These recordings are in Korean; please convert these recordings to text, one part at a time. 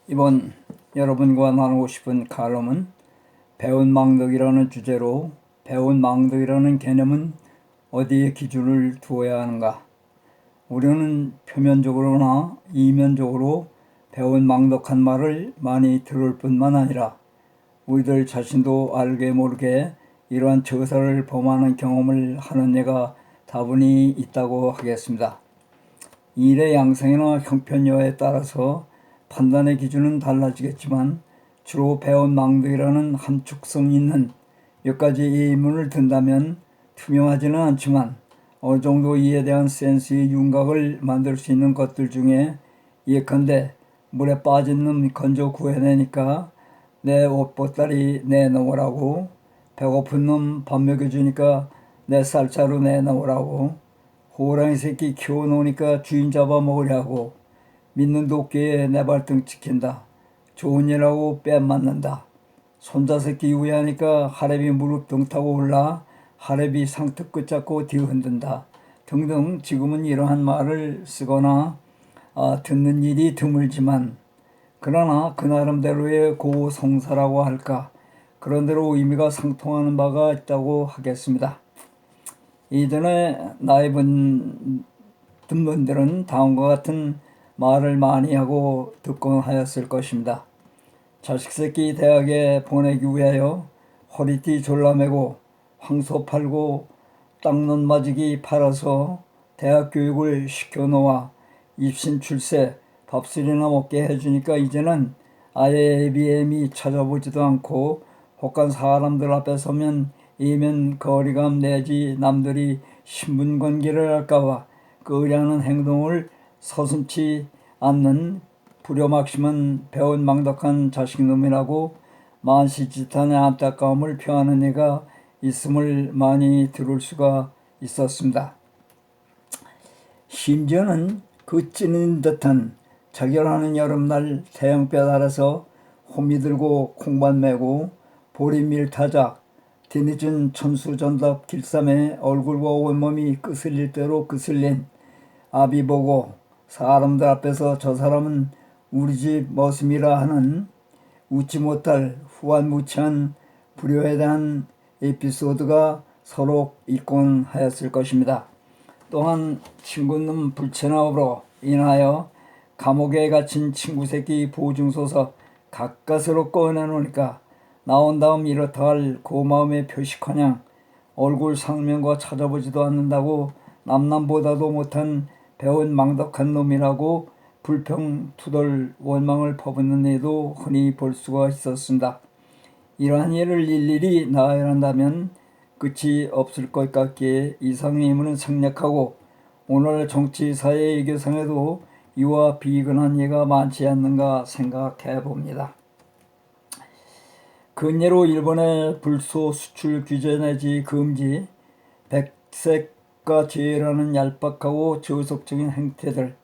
이번 여러분과 나누고 싶은 칼럼은 배운 망덕이라는 주제로, 배운 망덕이라는 개념은 어디에 기준을 두어야 하는가? 우리는 표면적으로나 이면적으로 배운 망덕한 말을 많이 들을 뿐만 아니라 우리들 자신도 알게 모르게 이러한 저사를 범하는 경험을 하는 예가 다분히 있다고 하겠습니다. 일의 양상이나 형편여에 따라서 판단의 기준은 달라지겠지만 주로 배운 망덕이라는 함축성 있는 몇 가지 예문을 든다면 투명하지는 않지만 어느 정도 이에 대한 센스의 윤곽을 만들 수 있는 것들 중에, 예컨대 물에 빠진 놈 건져 구해내니까 내 옷보따리 내놓으라고, 배고픈 놈 밥 먹여주니까 내 쌀자루 내놓으라고, 호랑이 새끼 키워놓으니까 주인 잡아먹으려고, 믿는 도끼에 내 발등 찍힌다, 좋은 일하고 뺨 맞는다, 손자 새끼 유해하니까 하랩이 무릎 등 타고 올라 하랩이 상트 끝잡고 뒤흔든다 등등. 지금은 이러한 말을 쓰거나 듣는 일이 드물지만, 그러나 그 나름대로의 고성사라고 할까, 그런대로 의미가 상통하는 바가 있다고 하겠습니다. 이전에 나이 든 분들은 다음과 같은 말을 많이 하고 듣곤 하였을 것입니다. 자식 새끼 대학에 보내기 위하여 허리띠 졸라매고 황소 팔고 땅론 마지기 팔아서 대학 교육을 시켜놓아 입신 출세 밥술이나 먹게 해주니까 이제는 아예 애비애미 찾아보지도 않고 혹한 사람들 앞에 서면 이면 거리감 내지 남들이 신분관계를 할까봐 끄려하는 행동을 서슴지 않는 불효막심한 배운 망덕한 자식놈이라고 만시지탄의 안타까움을 표하는 애가 있음을 많이 들을 수가 있었습니다. 심지어는 그 찌는 듯한 자결하는 여름날 태양볕 아래서 호미 들고 콩밭 메고 보리밀 타작 뒤늦은 천수전답 길쌈에 얼굴과 온몸이 끄슬릴 대로 끄슬린 아비 보고 사람들 앞에서 저 사람은 우리 집 머슴이라 하는 웃지 못할 후안무치한 불효에 대한 에피소드가 서로 있곤 하였을 것입니다. 또한 친구놈 불체나업으로 인하여 감옥에 갇힌 친구 새끼 보증서서 가까스로 꺼내놓으니까 나온 다음 이렇다 할 고마움의 표시커녕 얼굴 상면과 찾아보지도 않는다고 남남보다도 못한 배운 망덕한 놈이라고 불평 투덜 원망을 퍼붓는 애도 흔히 볼 수가 있었습니다. 이러한 예를 일일이 나열한다면 끝이 없을 것 같기에 이상의 의문은 생략하고 오늘 정치 사회 외교상에도 이와 비근한 예가 많지 않는가 생각해 봅니다. 근예로 일본의 불소 수출 규제 내지 금지, 백색과 제라는 얄팍하고 저속적인 행태들,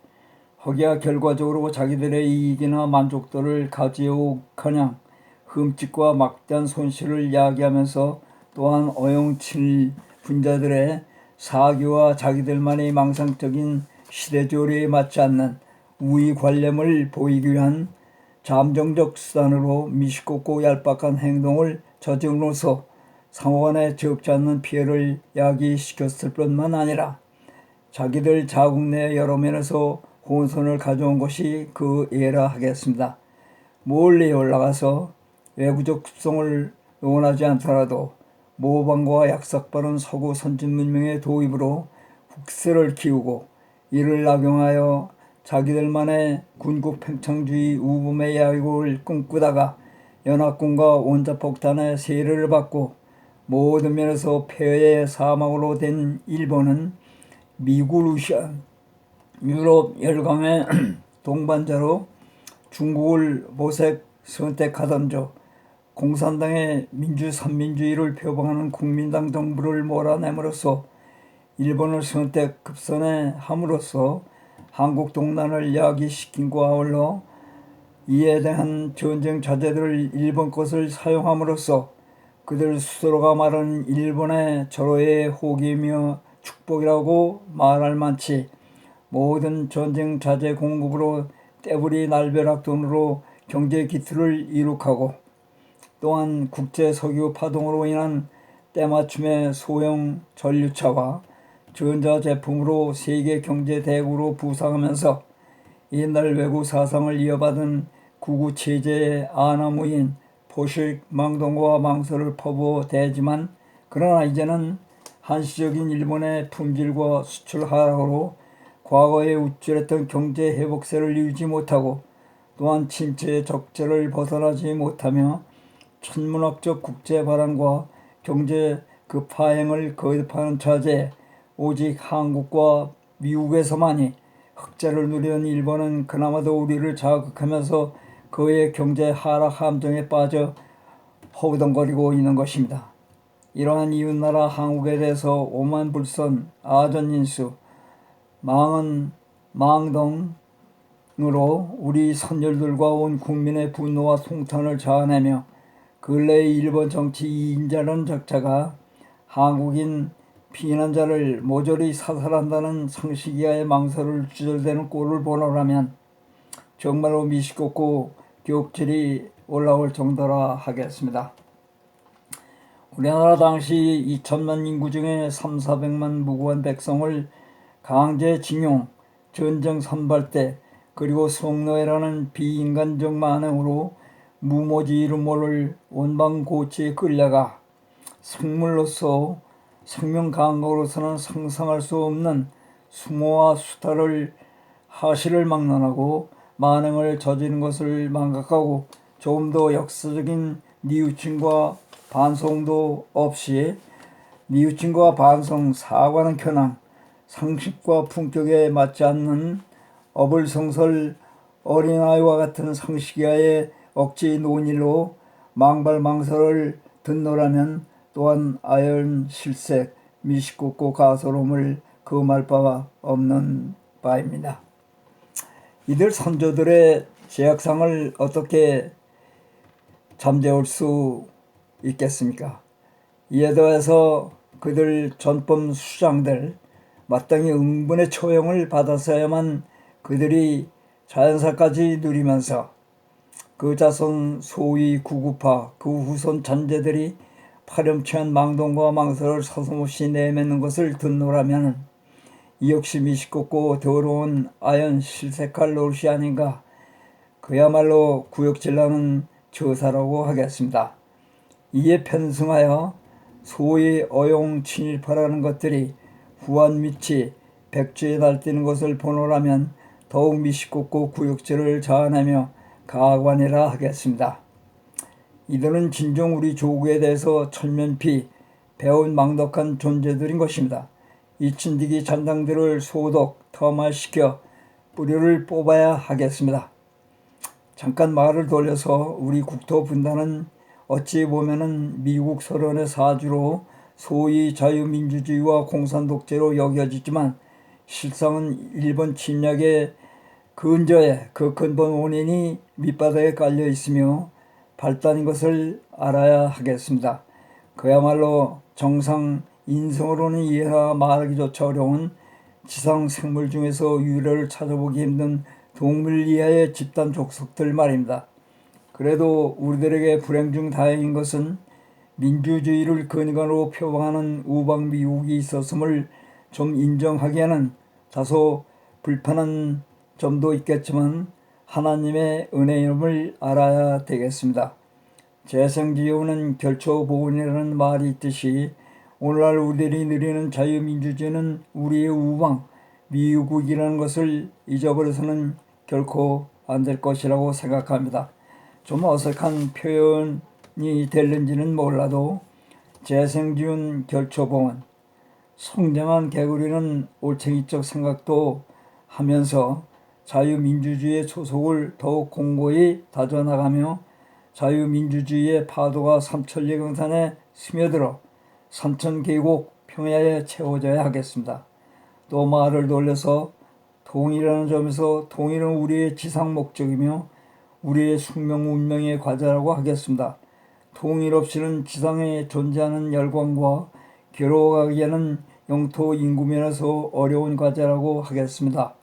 허기야 결과적으로 자기들의 이익이나 만족도를 가지오커녕 흠집과 막대한 손실을 야기하면서 또한 어영칠 분자들의 사기와 자기들만의 망상적인 시대조리에 맞지 않는 우위관념을 보이기 위한 잠정적 수단으로 미식겁고 얄팍한 행동을 저지름으로써 상호간에 적지 않는 피해를 야기시켰을 뿐만 아니라 자기들 자국 내 여러 면에서 혼선을 가져온 것이 그 예라 하겠습니다. 멀리 올라가서 외부적 습성을 논하지 않더라도 모방과 약삭빠른 서구 선진 문명의 도입으로 국세를 키우고 이를 악용하여 자기들만의 군국 팽창주의 우범의 야욕을 꿈꾸다가 연합군과 원자폭탄의 세례를 받고 모든 면에서 폐해의 사막으로 된 일본은 미국, 러시아, 유럽 열강의 동반자로 중국을 모색 선택하던저 공산당의 민주삼민주의를 표방하는 국민당 정부를 몰아냄으로써 일본을 선택 급선에 함으로써 한국 동난을 야기시킨과 아울러 이에 대한 전쟁 자재들을 일본 것을 사용함으로써 그들 스스로가 말하는 일본의 절호의 호기이며 축복이라고 말할 만치 모든 전쟁 자재 공급으로 떼부리 날벼락 돈으로 경제 기틀을 이룩하고 또한 국제 석유 파동으로 인한 때맞춤의 소형 전류차와 전자제품으로 세계 경제 대국으로 부상하면서 옛날 외국 사상을 이어받은 구구 체제의 아나무인 포식 망동과 망설을 퍼부어대지만 그러나 이제는 한시적인 일본의 품질과 수출 하락으로 과거에 우쭐했던 경제 회복세를 이루지 못하고 또한 침체의 적재를 벗어나지 못하며 천문학적 국제 발언과 경제 급하행을 거듭하는 차제에 오직 한국과 미국에서만이 흑자를 누리는 일본은 그나마도 우리를 자극하면서 그의 경제 하락 함정에 빠져 허우덩거리고 있는 것입니다. 이러한 이웃나라 한국에 대해서 오만불선, 아전인수, 망언, 망동으로 우리 선열들과 온 국민의 분노와 통탄을 자아내며 근래의 일본 정치 이인자라는 작자가 한국인 피난자를 모조리 사살한다는 상식 이하의 망설을 주절되는 꼴을 보노라면 정말로 미식겁고 교육질이 올라올 정도라 하겠습니다. 우리나라 당시 2천만 인구 중에 3,400만 무고한 백성을 강제징용, 전쟁 선발대 그리고 성노예라는 비인간적 만행으로 무모지 이름 모를 원방고치에 끌려가 생물로서 생명 감각으로서는 상상할 수 없는 수모와 수탈을 하시를 막론하고 만행을 저지른 것을 망각하고 조금 더 역사적인 뉘우침과 반성도 없이 뉘우침과 반성, 사과는 현황, 상식과 품격에 맞지 않는 어불성설 어린아이와 같은 상식이하의 억지 논의로 망발망설을 듣노라면 또한 아연 실색, 미식겁고 가소로움을 금할 바 없는 바입니다. 이들 선조들의 제약상을 어떻게 잠재울 수 있겠습니까? 이에 더해서 그들 전범 수장들 마땅히 응분의 초용을 받았어야만 그들이 자연사까지 누리면서 그 자손 소위 구구파 그 후손 잔재들이 파렴치한 망동과 망설을 서슴없이 내뱉는 것을 듣노라면 이 역시 미식겁고 더러운 아연 실색할 노릇이 아닌가. 그야말로 구역질나는 저사라고 하겠습니다. 이에 편승하여 소위 어용 친일파라는 것들이 후한 밑이 백주에 날뛰는 것을 보노라면 더욱 미식겁고 구역질을 자아내며 가관이라 하겠습니다. 이들은 진정 우리 조국에 대해서 천면피 배운 망덕한 존재들인 것입니다. 이 진디기 잔당들을 소독, 터말시켜 뿌리를 뽑아야 하겠습니다. 잠깐 말을 돌려서 우리 국토 분단은 어찌 보면은 미국 소련의 사주로 소위 자유민주주의와 공산독재로 여겨지지만 실상은 일본 침략의 근저에 그 근본 원인이 밑바닥에 깔려 있으며 발단인 것을 알아야 하겠습니다. 그야말로 정상 인성으로는 이해나 말하기조차 어려운 지상 생물 중에서 유래를 찾아보기 힘든 동물 이하의 집단 족속들 말입니다. 그래도 우리들에게 불행 중 다행인 것은 민주주의를 근간으로 표방하는 우방 미국이 있었음을 좀 인정하기에는 다소 불편한 점도 있겠지만 하나님의 은혜임을 알아야 되겠습니다. 재생지효는 결초보은이라는 말이 있듯이 오늘날 우리들이 누리는 자유민주주의는 우리의 우방, 미국이라는 것을 잊어버려서는 결코 안 될 것이라고 생각합니다. 좀 어색한 표현이 될는지는 몰라도 재생지은 결초보은, 성장한 개구리는 올챙이적 생각도 하면서 자유민주주의의 소속을 더욱 공고히 다져나가며 자유민주주의의 파도가 삼천리강산에 스며들어 산천계곡 평야에 채워져야 하겠습니다. 또 말을 돌려서 통일이라는 점에서 통일은 우리의 지상 목적이며 우리의 숙명 운명의 과제라고 하겠습니다. 통일 없이는 지상에 존재하는 열광과 괴로워가기에는 영토 인구면에서 어려운 과제라고 하겠습니다.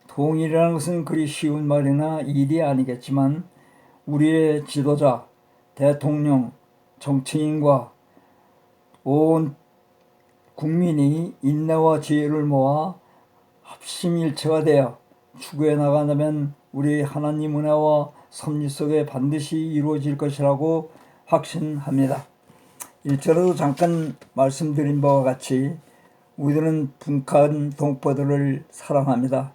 통일이라는 것은 그리 쉬운 말이나 일이 아니겠지만 우리의 지도자, 대통령, 정치인과 온 국민이 인내와 지혜를 모아 합심일체가 되어 추구해 나간다면 우리 하나님 은혜와 섭리 속에 반드시 이루어질 것이라고 확신합니다. 1절에도 잠깐 말씀드린 바와 같이 우리들은 북한 동포들을 사랑합니다.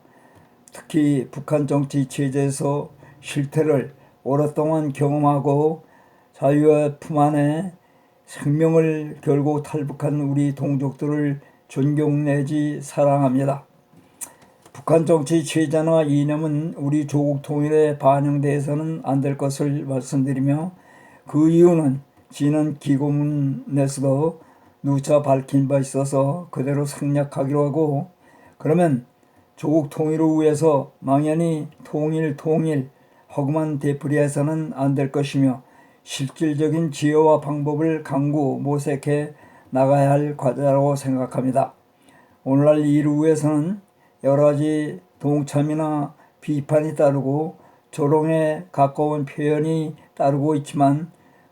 특히 북한 정치 체제에서 실태를 오랫동안 경험하고 자유의 품 안에 생명을 결국 탈북한 우리 동족들을 존경 내지 사랑합니다. 북한 정치 체제나 이념은 우리 조국 통일에 반영돼서는 안 될 것을 말씀드리며, 그 이유는 지난 기고문에서도 누차 밝힌 바 있어서 그대로 생략하기로 하고, 그러면 조국 통일을 위해서 망연히 통일 허구만 되풀이해서는 안 될 것이며, 실질적인 지혜와 방법을 강구 모색해 나가야 할 과제라고 생각합니다. 오늘날 이를 위해서는 여러 가지 동참이나 비판이 따르고 조롱에 가까운 표현이 따르고 있지만,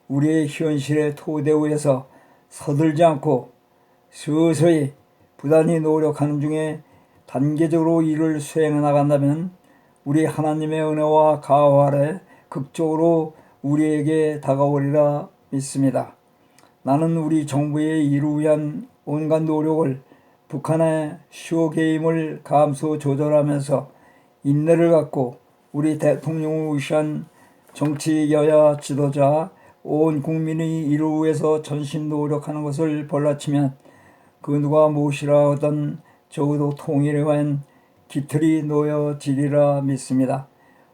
우리의 현실의 토대 위에서 서둘지 않고 서서히 부단히 노력하는 중에 단계적으로 이를 수행해 나간다면 우리 하나님의 은혜와 가호 아래 극적으로 우리에게 다가오리라 믿습니다. 나는 우리 정부의 이를 위한 온갖 노력을 북한의 쇼게임을 감수 조절하면서 인내를 갖고 우리 대통령을 위한 정치 여야 지도자 온 국민이 이를 위해서 전심 노력하는 것을 볼라치면 그 누가 무엇이라 하던 적어도 통일에 관한 깃털이 놓여지리라 믿습니다.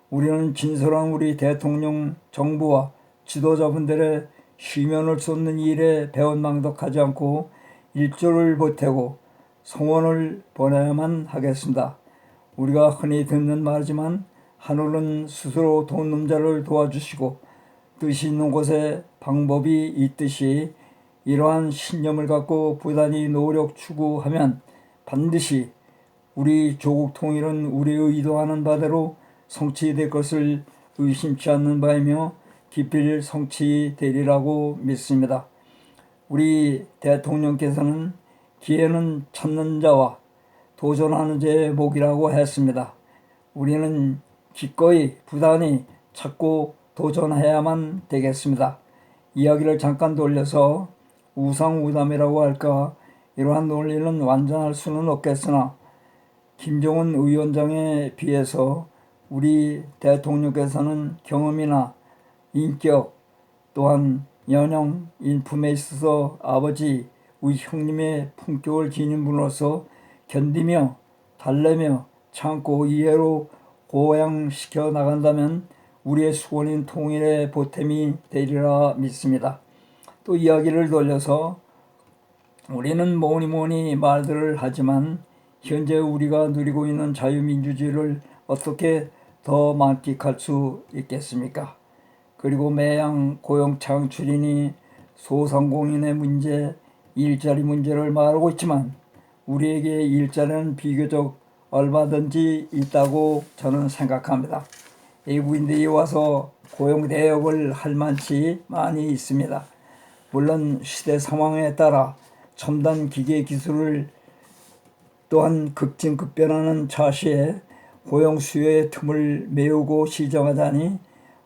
우리는 진솔한 우리 대통령 정부와 지도자분들의 쉬면을 쏟는 일에 배은망덕하지 않고 일조를 보태고 성원을 보내야만 하겠습니다. 우리가 흔히 듣는 말이지만 하늘은 스스로 돕는 자를 도와주시고 뜻이 있는 곳에 방법이 있듯이 이러한 신념을 갖고 부단히 노력 추구하면 반드시 우리 조국 통일은 우리 의도하는 바대로 성취될 것을 의심치 않는 바이며 기필 성취되리라고 믿습니다. 우리 대통령께서는 기회는 찾는 자와 도전하는 자의 복이라고 했습니다. 우리는 기꺼이 부단히 찾고 도전해야만 되겠습니다. 이야기를 잠깐 돌려서 우상우담이라고 할까, 이러한 논리는 완전할 수는 없겠으나 김정은 위원장에 비해서 우리 대통령께서는 경험이나 인격 또한 연영 인품에 있어서 아버지 우리 형님의 품격을 지닌 분으로서 견디며 달래며 참고 이해로 고양시켜 나간다면 우리의 수원인 통일의 보탬이 되리라 믿습니다. 또 이야기를 돌려서 우리는 뭐니 말들을 하지만 현재 우리가 누리고 있는 자유민주주의를 어떻게 더 만끽할 수 있겠습니까? 그리고 매양 고용 창출이니 소상공인의 문제, 일자리 문제를 말하고 있지만 우리에게 일자리는 비교적 얼마든지 있다고 저는 생각합니다. 외국인들이 와서 고용 대역을 할 만치 많이 있습니다. 물론 시대 상황에 따라 첨단 기계 기술을 또한 급진급변하는 차시에 고용 수요의 틈을 메우고 시정하자니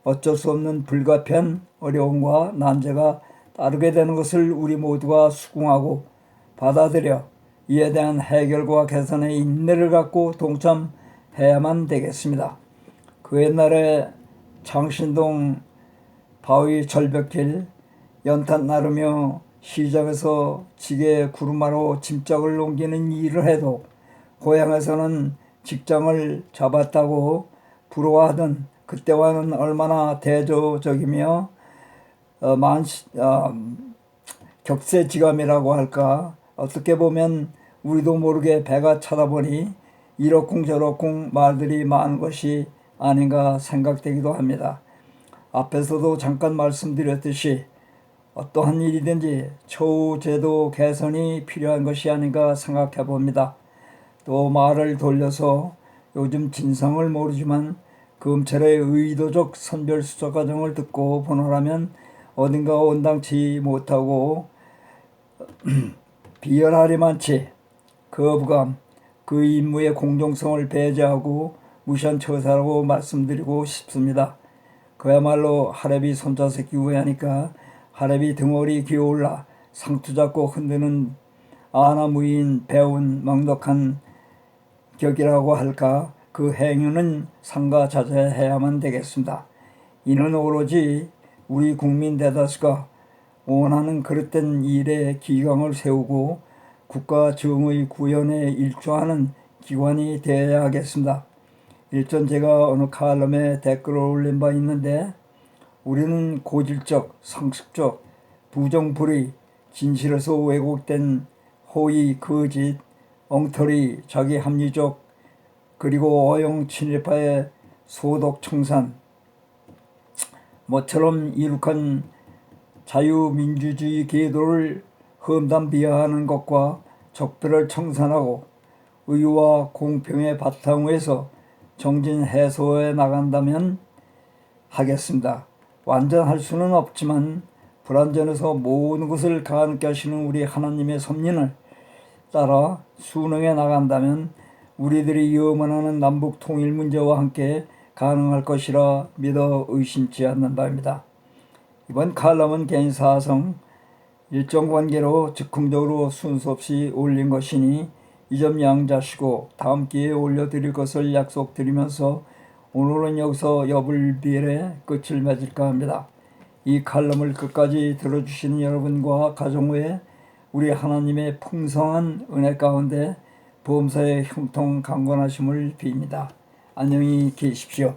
어쩔 수 없는 불가피한 어려움과 난제가 따르게 되는 것을 우리 모두가 수긍하고 받아들여 이에 대한 해결과 개선에 인내를 갖고 동참해야만 되겠습니다. 그 옛날에 창신동 바위 절벽길 연탄 나르며 시장에서 지게 구루마로 짐짝을 옮기는 일을 해도 고향에서는 직장을 잡았다고 부러워하던 그때와는 얼마나 대조적이며 격세지감이라고 할까, 어떻게 보면 우리도 모르게 배가 차다 보니 이러쿵저러쿵 말들이 많은 것이 아닌가 생각되기도 합니다. 앞에서도 잠깐 말씀드렸듯이 어떠한 일이든지 처우 제도 개선이 필요한 것이 아닌가 생각해 봅니다. 또 말을 돌려서 요즘 진상을 모르지만 검찰의 의도적 선별수사 과정을 듣고 보노라면 어딘가 온당치 못하고 비열하리만치 거부감, 그 임무의 공정성을 배제하고 무시한 처사라고 말씀드리고 싶습니다. 그야말로 하랩이 손자새끼 우회하니까 하랩이 등골이 기어올라 상투 잡고 흔드는 아나무인 배운 망덕한 격이라고 할까, 그 행위는 삼가 자제해야만 되겠습니다. 이는 오로지 우리 국민 대다수가 원하는 그릇된 일에 기강을 세우고 국가 정의 구현에 일조하는 기관이 되어야 하겠습니다. 일전 제가 어느 칼럼에 댓글을 올린 바 있는데, 우리는 고질적, 상습적, 부정불의, 진실에서 왜곡된 호의, 거짓, 엉터리, 자기 합리적, 그리고 어용 친일파의 소독 청산, 모처럼 이룩한 자유민주주의 궤도를 험담 비하하는 것과 적들을 청산하고 의와 공평의 바탕에서 정진 해소해 나간다면 하겠습니다. 완전할 수는 없지만 불완전해서 모든 것을 가능케 하시는 우리 하나님의 섭리를 따라 순응해 나간다면 우리들이 염원하는 남북 통일 문제와 함께 가능할 것이라 믿어 의심치 않는다입니다. 이번 칼럼은 개인 사성, 일정 관계로 즉흥적으로 순서 없이 올린 것이니 이 점 양자시고 다음 기회에 올려드릴 것을 약속드리면서 오늘은 여기서 여불비엘의 끝을 맺을까 합니다. 이 칼럼을 끝까지 들어주시는 여러분과 가정 외에 우리 하나님의 풍성한 은혜 가운데 범사의 형통 강건하심을 빕니다. 안녕히 계십시오.